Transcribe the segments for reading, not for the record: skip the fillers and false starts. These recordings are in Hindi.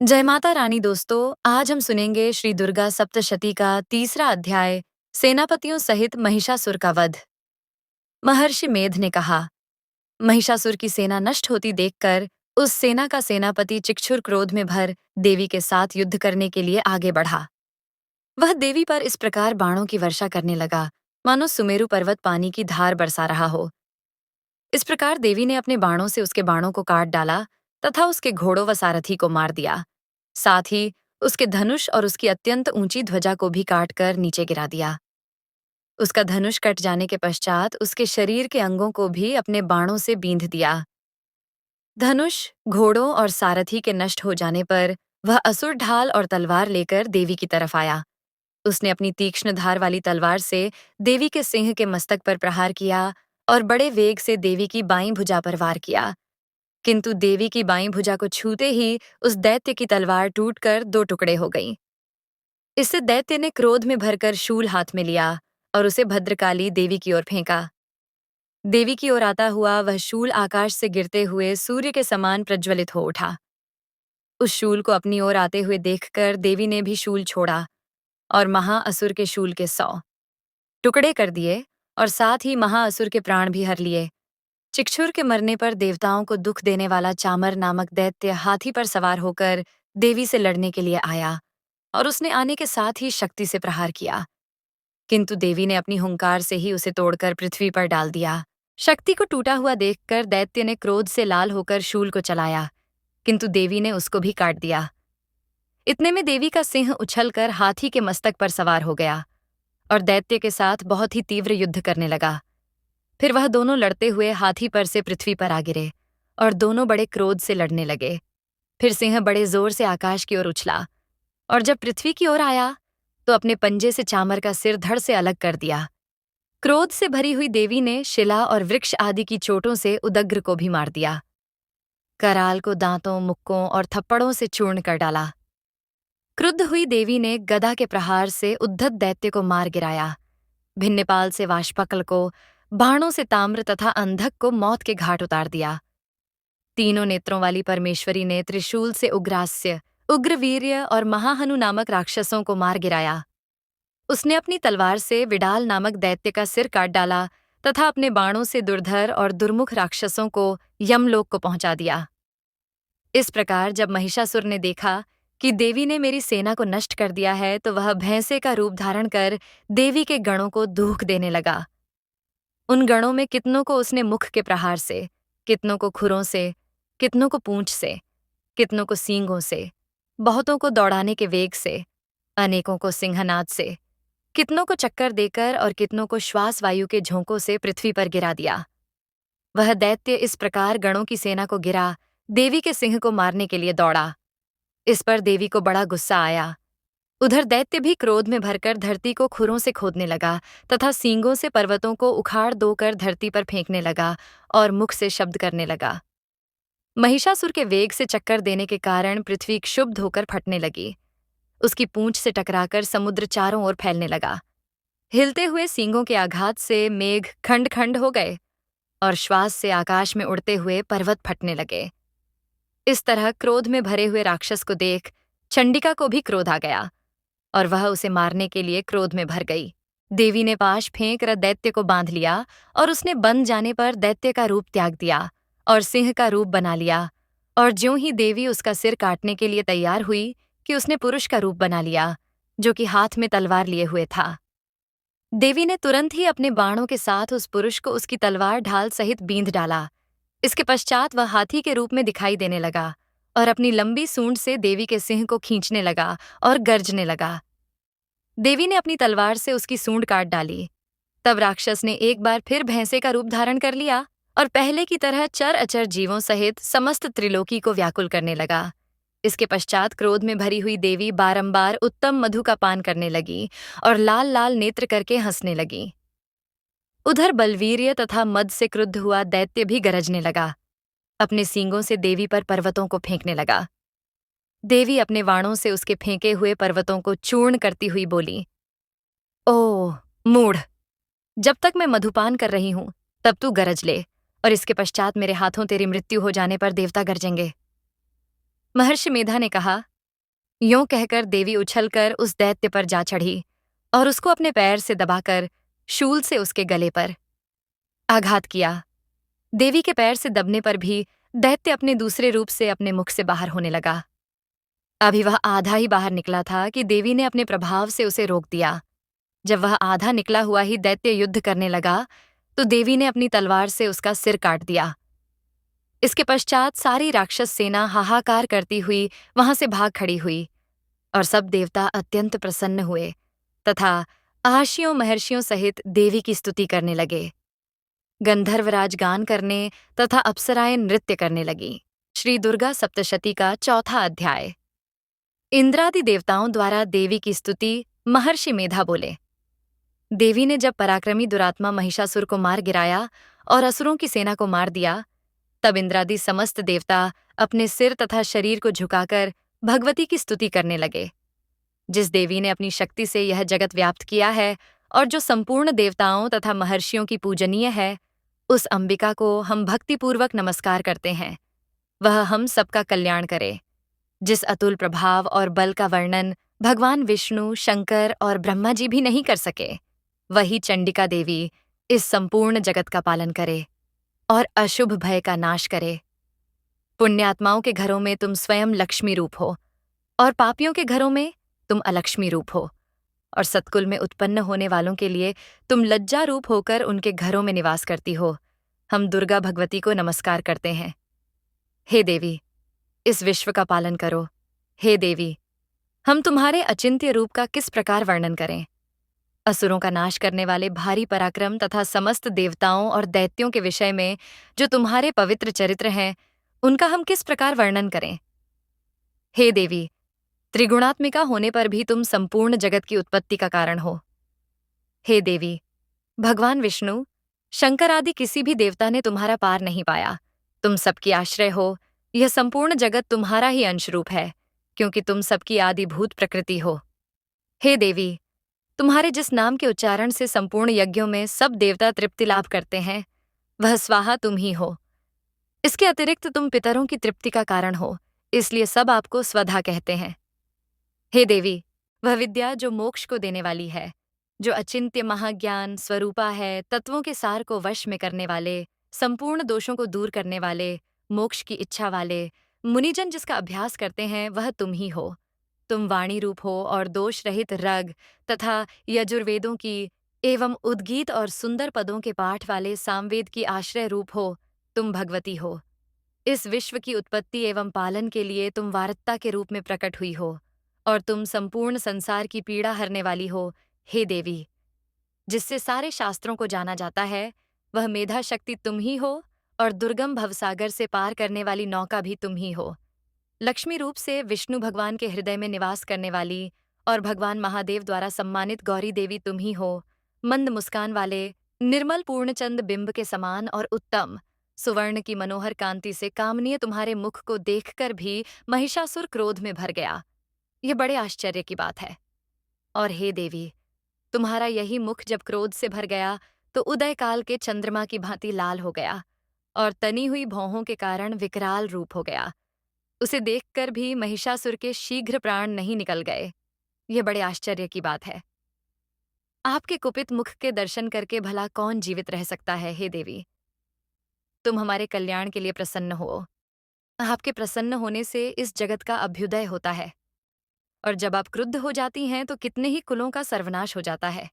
जय माता रानी दोस्तों, आज हम सुनेंगे श्री दुर्गा सप्तशती का तीसरा अध्याय सेनापतियों सहित महिषासुर का वध। महर्षि मेध ने कहा, महिषासुर की सेना नष्ट होती देखकर उस सेना का सेनापति चिक्षुर क्रोध में भर देवी के साथ युद्ध करने के लिए आगे बढ़ा। वह देवी पर इस प्रकार बाणों की वर्षा करने लगा मानो सुमेरु पर्वत पानी की धार बरसा रहा हो। इस प्रकार देवी ने अपने बाणों से उसके बाणों को काट डाला तथा उसके घोड़ों व सारथी को मार दिया। साथ ही उसके धनुष और उसकी अत्यंत ऊंची ध्वजा को भी काटकर नीचे गिरा दिया। उसका धनुष कट जाने के पश्चात उसके शरीर के अंगों को भी अपने बाणों से बींध दिया। धनुष, घोड़ों और सारथी के नष्ट हो जाने पर वह असुर ढाल और तलवार लेकर देवी की तरफ आया। उसने अपनी तीक्ष्ण धार वाली तलवार से देवी के सिंह के मस्तक पर प्रहार किया और बड़े वेग से देवी की बाईं भुजा पर वार किया। किंतु देवी की बाईं भुजा को छूते ही उस दैत्य की तलवार टूटकर दो टुकड़े हो गई। इससे दैत्य ने क्रोध में भरकर शूल हाथ में लिया और उसे भद्रकाली देवी की ओर फेंका। देवी की ओर आता हुआ वह शूल आकाश से गिरते हुए सूर्य के समान प्रज्वलित हो उठा। उस शूल को अपनी ओर आते हुए देखकर देवी ने भी शूल छोड़ा और महाअसुर के शूल के 100 टुकड़े कर दिए और साथ ही महाअसुर के प्राण भी हर लिए। चिक्षुर के मरने पर देवताओं को दुख देने वाला चामर नामक दैत्य हाथी पर सवार होकर देवी से लड़ने के लिए आया और उसने आने के साथ ही शक्ति से प्रहार किया। किंतु देवी ने अपनी हुंकार से ही उसे तोड़कर पृथ्वी पर डाल दिया। शक्ति को टूटा हुआ देखकर दैत्य ने क्रोध से लाल होकर शूल को चलाया, किंतु देवी ने उसको भी काट दिया। इतने में देवी का सिंह उछलकर हाथी के मस्तक पर सवार हो गया और दैत्य के साथ बहुत ही तीव्र युद्ध करने लगा। फिर वह दोनों लड़ते हुए हाथी पर से पृथ्वी पर आ गिरे और दोनों बड़े क्रोध से लड़ने लगे। फिर सिंह बड़े जोर से आकाश की ओर उछला और जब पृथ्वी की ओर आया तो अपने पंजे से चामर का सिर धड़ से अलग कर दिया। क्रोध से भरी हुई देवी ने शिला और वृक्ष आदि की चोटों से उदग्र को भी मार दिया। कराल को दांतों, मुक्कों और थप्पड़ों से चूर्ण कर डाला। क्रुद्ध हुई देवी ने गदा के प्रहार से उद्धत दैत्य को मार गिराया। भिन्नपाल से वाष्पकल को, बाणों से ताम्र तथा अंधक को मौत के घाट उतार दिया। तीनों नेत्रों वाली परमेश्वरी ने त्रिशूल से उग्रास्य, उग्रवीर्य और महाहनु नामक राक्षसों को मार गिराया। उसने अपनी तलवार से विडाल नामक दैत्य का सिर काट डाला तथा अपने बाणों से दुर्धर और दुर्मुख राक्षसों को यमलोक को पहुंचा दिया। इस प्रकार जब महिषासुर ने देखा कि देवी ने मेरी सेना को नष्ट कर दिया है तो वह भैंसे का रूप धारण कर देवी के गणों को धूख देने लगा। उन गणों में कितनों को उसने मुख के प्रहार से, कितनों को खुरों से, कितनों को पूंछ से, कितनों को सींगों से, बहुतों को दौड़ाने के वेग से, अनेकों को सिंहनाद से, कितनों को चक्कर देकर और कितनों को श्वास वायु के झोंकों से पृथ्वी पर गिरा दिया। वह दैत्य इस प्रकार गणों की सेना को गिरा देवी के सिंह को मारने के लिए दौड़ा। इस पर देवी को बड़ा गुस्सा आया। उधर दैत्य भी क्रोध में भरकर धरती को खुरों से खोदने लगा तथा सींगों से पर्वतों को उखाड़ दोकर धरती पर फेंकने लगा और मुख से शब्द करने लगा। महिषासुर के वेग से चक्कर देने के कारण पृथ्वी क्षुब्ध होकर फटने लगी। उसकी पूंछ से टकराकर समुद्र चारों ओर फैलने लगा। हिलते हुए सींगों के आघात से मेघ खंड खंड हो गए और श्वास से आकाश में उड़ते हुए पर्वत फटने लगे। इस तरह क्रोध में भरे हुए राक्षस को देख चंडिका को भी क्रोध आ गया और वह उसे मारने के लिए क्रोध में भर गई। देवी ने पाश फेंक कर दैत्य को बांध लिया और उसने बंध जाने पर दैत्य का रूप त्याग दिया और सिंह का रूप बना लिया। और ज्यों ही देवी उसका सिर काटने के लिए तैयार हुई कि उसने पुरुष का रूप बना लिया, जो कि हाथ में तलवार लिए हुए था। देवी ने तुरंत ही अपने बाणों के साथ उस पुरुष को उसकी तलवार ढाल सहित बींध डाला। इसके पश्चात वह हाथी के रूप में दिखाई देने लगा और अपनी लंबी सूंड से देवी के सिंह को खींचने लगा और गर्जने लगा। देवी ने अपनी तलवार से उसकी सूंड काट डाली। तब राक्षस ने एक बार फिर भैंसे का रूप धारण कर लिया और पहले की तरह चर अचर जीवों सहित समस्त त्रिलोकी को व्याकुल करने लगा। इसके पश्चात क्रोध में भरी हुई देवी बारंबार उत्तम मधु का पान करने लगी और लाल लाल नेत्र करके हंसने लगी। उधर बलवीर्य तथा मद से क्रुद्ध हुआ दैत्य भी गरजने लगा। अपने सींगों से देवी पर पर्वतों को फेंकने लगा। देवी अपने वाणों से उसके फेंके हुए पर्वतों को चूर्ण करती हुई बोली, ओह मूढ़, जब तक मैं मधुपान कर रही हूं तब तू गरज ले और इसके पश्चात मेरे हाथों तेरी मृत्यु हो जाने पर देवता गरजेंगे। महर्षि मेधा ने कहा, यों कहकर देवी उछलकर उस दैत्य पर जा चढ़ी और उसको अपने पैर से दबाकर शूल से उसके गले पर आघात किया। देवी के पैर से दबने पर भी दैत्य अपने दूसरे रूप से अपने मुख से बाहर होने लगा। अभी वह आधा ही बाहर निकला था कि देवी ने अपने प्रभाव से उसे रोक दिया। जब वह आधा निकला हुआ ही दैत्य युद्ध करने लगा तो देवी ने अपनी तलवार से उसका सिर काट दिया। इसके पश्चात सारी राक्षस सेना हाहाकार करती हुई वहां से भाग खड़ी हुई और सब देवता अत्यंत प्रसन्न हुए तथा आर्षियों महर्षियों सहित देवी की स्तुति करने लगे। गंधर्वराज गान करने तथा अप्सराएं नृत्य करने लगी। श्री दुर्गा सप्तशती का चौथा अध्याय। इंद्रादि देवताओं द्वारा देवी की स्तुति। महर्षि मेधा बोले, देवी ने जब पराक्रमी दुरात्मा महिषासुर को मार गिराया और असुरों की सेना को मार दिया, तब इंद्रादि समस्त देवता अपने सिर तथा शरीर को झुकाकर भगवती की स्तुति करने लगे। जिस देवी ने अपनी शक्ति से यह जगत व्याप्त किया है और जो संपूर्ण देवताओं तथा महर्षियों की पूजनीय है, उस अंबिका को हम भक्तिपूर्वक नमस्कार करते हैं। वह हम सबका कल्याण करे। जिस अतुल प्रभाव और बल का वर्णन भगवान विष्णु, शंकर और ब्रह्मा जी भी नहीं कर सके, वही चंडिका देवी इस संपूर्ण जगत का पालन करे और अशुभ भय का नाश करे। पुण्यात्माओं के घरों में तुम स्वयं लक्ष्मी रूप हो और पापियों के घरों में तुम अलक्ष्मी रूप हो, और सत्कुल में उत्पन्न होने वालों के लिए तुम लज्जा रूप होकर उनके घरों में निवास करती हो। हम दुर्गा भगवती को नमस्कार करते हैं। हे देवी, इस विश्व का पालन करो। हे देवी, हम तुम्हारे अचिंत्य रूप का किस प्रकार वर्णन करें। असुरों का नाश करने वाले भारी पराक्रम तथा समस्त देवताओं और दैत्यों के विषय में जो तुम्हारे पवित्र चरित्र हैं, उनका हम किस प्रकार वर्णन करें। हे देवी, त्रिगुणात्मिका होने पर भी तुम संपूर्ण जगत की उत्पत्ति का कारण हो। हे देवी, भगवान विष्णु, शंकर आदि किसी भी देवता ने तुम्हारा पार नहीं पाया। तुम सबकी आश्रय हो। यह संपूर्ण जगत तुम्हारा ही अंशरूप है, क्योंकि तुम सबकी आदिभूत प्रकृति हो। हे देवी, तुम्हारे जिस नाम के उच्चारण से संपूर्ण यज्ञों में सब देवता तृप्ति लाभ करते हैं, वह स्वाहा तुम ही हो। इसके अतिरिक्त तुम पितरों की तृप्ति का कारण हो, इसलिए सब आपको स्वधा कहते हैं। हे देवी, वह विद्या जो मोक्ष को देने वाली है, जो अचिंत्य महाज्ञान स्वरूपा है, तत्वों के सार को वश में करने वाले, संपूर्ण दोषों को दूर करने वाले, मोक्ष की इच्छा वाले, मुनिजन जिसका अभ्यास करते हैं, वह तुम ही हो। तुम वाणी रूप हो और दोष रहित रग तथा यजुर्वेदों की एवं उद्गीत और सुंदर पदों के पाठ वाले सामवेद की आश्रय रूप हो। तुम भगवती हो। इस विश्व की उत्पत्ति एवं पालन के लिए तुम वारत्ता के रूप में प्रकट हुई हो और तुम संपूर्ण संसार की पीड़ा हरने वाली हो। हे देवी, जिससे सारे शास्त्रों को जाना जाता है, वह मेधा शक्ति तुम ही हो और दुर्गम भवसागर से पार करने वाली नौका भी तुम ही हो। लक्ष्मी रूप से विष्णु भगवान के हृदय में निवास करने वाली और भगवान महादेव द्वारा सम्मानित गौरी देवी तुम ही हो। मंद मुस्कान वाले, निर्मल पूर्णचंद बिंब के समान और उत्तम सुवर्ण की मनोहर कांति से कामनीय तुम्हारे मुख को देखकर भी महिषासुर क्रोध में भर गया। यह बड़े आश्चर्य की बात है। और हे देवी, तुम्हारा यही मुख जब क्रोध से भर गया तो उदय काल के चंद्रमा की भांति लाल हो गया और तनी हुई भौहों के कारण विकराल रूप हो गया। उसे देखकर भी महिषासुर के शीघ्र प्राण नहीं निकल गए। यह बड़े आश्चर्य की बात है। आपके कुपित मुख के दर्शन करके भला कौन जीवित रह सकता है। हे देवी, तुम हमारे कल्याण के लिए प्रसन्न हो। आपके प्रसन्न होने से इस जगत का अभ्युदय होता है, और जब आप क्रुद्ध हो जाती हैं तो कितने ही कुलों का सर्वनाश हो जाता है।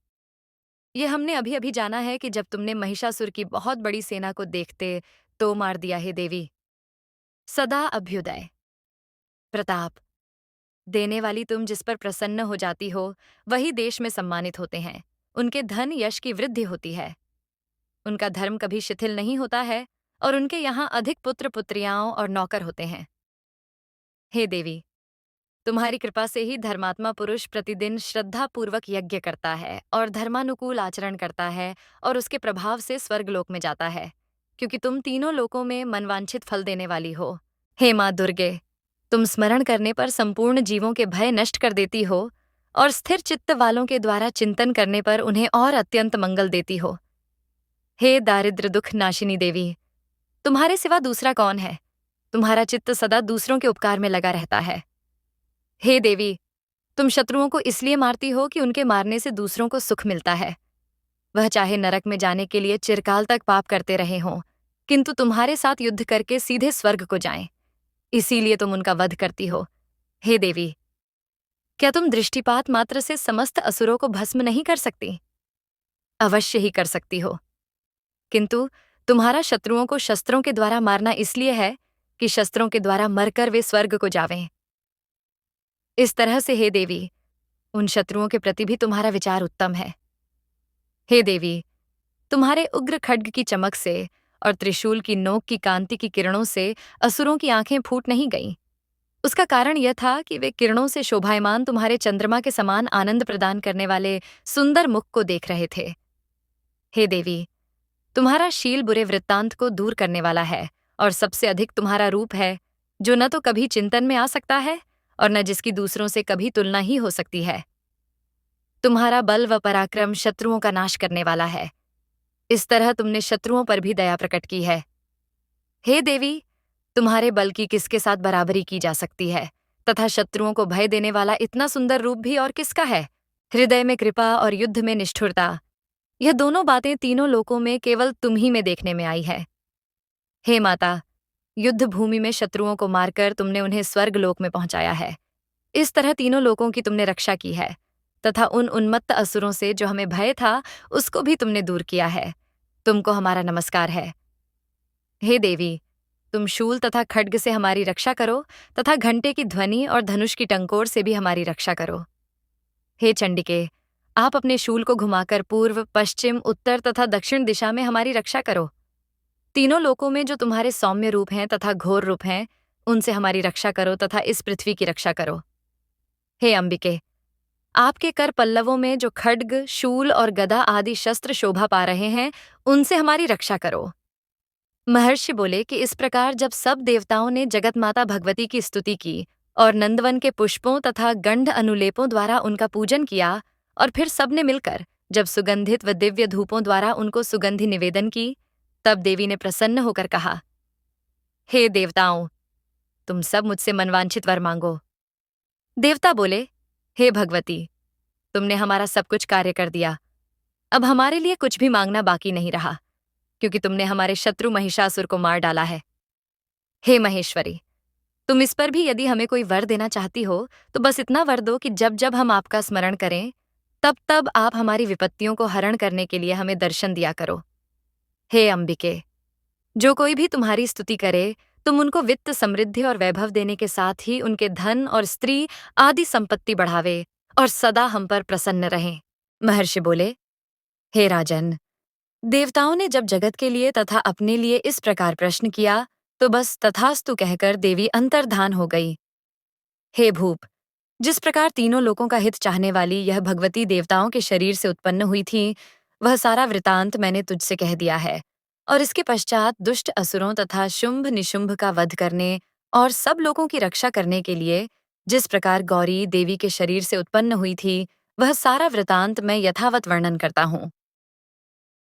यह हमने अभी अभी जाना है कि जब तुमने महिषासुर की बहुत बड़ी सेना को देखते तो मार दिया। हे देवी, सदा अभ्युदय प्रताप देने वाली तुम जिस पर प्रसन्न हो जाती हो, वही देश में सम्मानित होते हैं। उनके धन यश की वृद्धि होती है। उनका धर्म कभी शिथिल नहीं होता है और उनके यहाँ अधिक पुत्र पुत्रियाओं और नौकर होते हैं। हे देवी, तुम्हारी कृपा से ही धर्मात्मा पुरुष प्रतिदिन श्रद्धापूर्वक यज्ञ करता है और धर्मानुकूल आचरण करता है और उसके प्रभाव से स्वर्गलोक में जाता है, क्योंकि तुम तीनों लोकों में मनवांछित फल देने वाली हो। हे माँ दुर्गे, तुम स्मरण करने पर संपूर्ण जीवों के भय नष्ट कर देती हो और स्थिर चित्त वालों के द्वारा चिंतन करने पर उन्हें और अत्यंत मंगल देती हो। हे दारिद्र दुख नाशिनी देवी, तुम्हारे सिवा दूसरा कौन है। तुम्हारा चित्त सदा दूसरों के उपकार में लगा रहता है। हे देवी, तुम शत्रुओं को इसलिए मारती हो कि उनके मारने से दूसरों को सुख मिलता है। वह चाहे नरक में जाने के लिए चिरकाल तक पाप करते रहे हों, किंतु तुम्हारे साथ युद्ध करके सीधे स्वर्ग को जाएं। इसीलिए तुम उनका वध करती हो। हे देवी, क्या तुम दृष्टिपात मात्र से समस्त असुरों को भस्म नहीं कर सकती? अवश्य ही कर सकती हो, किंतु तुम्हारा शत्रुओं को शस्त्रों के द्वारा मारना इसलिए है कि शस्त्रों के द्वारा मरकर वे स्वर्ग को जावें। इस तरह से हे देवी, उन शत्रुओं के प्रति भी तुम्हारा विचार उत्तम है। हे देवी, तुम्हारे उग्र खड्ग की चमक से और त्रिशूल की नोक की कांति की किरणों से असुरों की आंखें फूट नहीं गईं। उसका कारण यह था कि वे किरणों से शोभायमान तुम्हारे चंद्रमा के समान आनंद प्रदान करने वाले सुंदर मुख को देख रहे थे। हे देवी, तुम्हारा शील बुरे वृत्तांत को दूर करने वाला है और सबसे अधिक तुम्हारा रूप है, जो न तो कभी चिंतन में आ सकता है और न जिसकी दूसरों से कभी तुलना ही हो सकती है। तुम्हारा बल व पराक्रम शत्रुओं का नाश करने वाला है। इस तरह तुमने शत्रुओं पर भी दया प्रकट की है। हे देवी, तुम्हारे बल की किसके साथ बराबरी की जा सकती है, तथा शत्रुओं को भय देने वाला इतना सुंदर रूप भी और किसका है? हृदय में कृपा और युद्ध में निष्ठुरता, यह दोनों बातें तीनों लोकों में केवल तुम ही में देखने में आई है। हे माता, युद्ध भूमि में शत्रुओं को मारकर तुमने उन्हें स्वर्ग लोक में पहुंचाया है। इस तरह तीनों लोकों की तुमने रक्षा की है, तथा उन उन्मत्त असुरों से जो हमें भय था, उसको भी तुमने दूर किया है। तुमको हमारा नमस्कार है। हे देवी, तुम शूल तथा खड्ग से हमारी रक्षा करो, तथा घंटे की ध्वनि और धनुष की टंकोर से भी हमारी रक्षा करो। हे चंडिके, आप अपने शूल को घुमाकर पूर्व, पश्चिम, उत्तर तथा दक्षिण दिशा में हमारी रक्षा करो। तीनों लोकों में जो तुम्हारे सौम्य रूप हैं तथा घोर रूप हैं, उनसे हमारी रक्षा करो तथा इस पृथ्वी की रक्षा करो। हे अंबिके, आपके कर पल्लवों में जो खड्ग, शूल और गदा आदि शस्त्र शोभा पा रहे हैं, उनसे हमारी रक्षा करो। महर्षि बोले कि इस प्रकार जब सब देवताओं ने जगत माता भगवती की स्तुति की और नंदवन के पुष्पों तथा गंध अनुलेपों द्वारा उनका पूजन किया, और फिर सबने मिलकर जब सुगंधित व दिव्य धूपों द्वारा उनको सुगंधि निवेदन की, तब देवी ने प्रसन्न होकर कहा, हे देवताओं, तुम सब मुझसे मनवांछित वर मांगो। देवता बोले, हे भगवती, तुमने हमारा सब कुछ कार्य कर दिया। अब हमारे लिए कुछ भी मांगना बाकी नहीं रहा, क्योंकि तुमने हमारे शत्रु महिषासुर को मार डाला है। हे महेश्वरी, तुम इस पर भी यदि हमें कोई वर देना चाहती हो, तो बस इतना वर दो कि जब जब हम आपका स्मरण करें, तब तब आप हमारी विपत्तियों को हरण करने के लिए हमें दर्शन दिया करो। हे अंबिके, जो कोई भी तुम्हारी स्तुति करे, तुम उनको वित्त, समृद्धि और वैभव देने के साथ ही उनके धन और स्त्री आदि संपत्ति बढ़ावे और सदा हम पर प्रसन्न रहें। महर्षि बोले, हे राजन, देवताओं ने जब जगत के लिए तथा अपने लिए इस प्रकार प्रश्न किया, तो बस तथास्तु कहकर देवी अंतर्धान हो गई। हे भूप, जिस प्रकार तीनों लोकों का हित चाहने वाली यह भगवती देवताओं के शरीर से उत्पन्न हुई थी, वह सारा वृतांत मैंने तुझसे कह दिया है, और इसके पश्चात दुष्ट असुरों तथा शुंभ निशुंभ का वध करने और सब लोगों की रक्षा करने के लिए जिस प्रकार गौरी देवी के शरीर से उत्पन्न हुई थी, वह सारा वृतांत मैं यथावत वर्णन करता हूँ।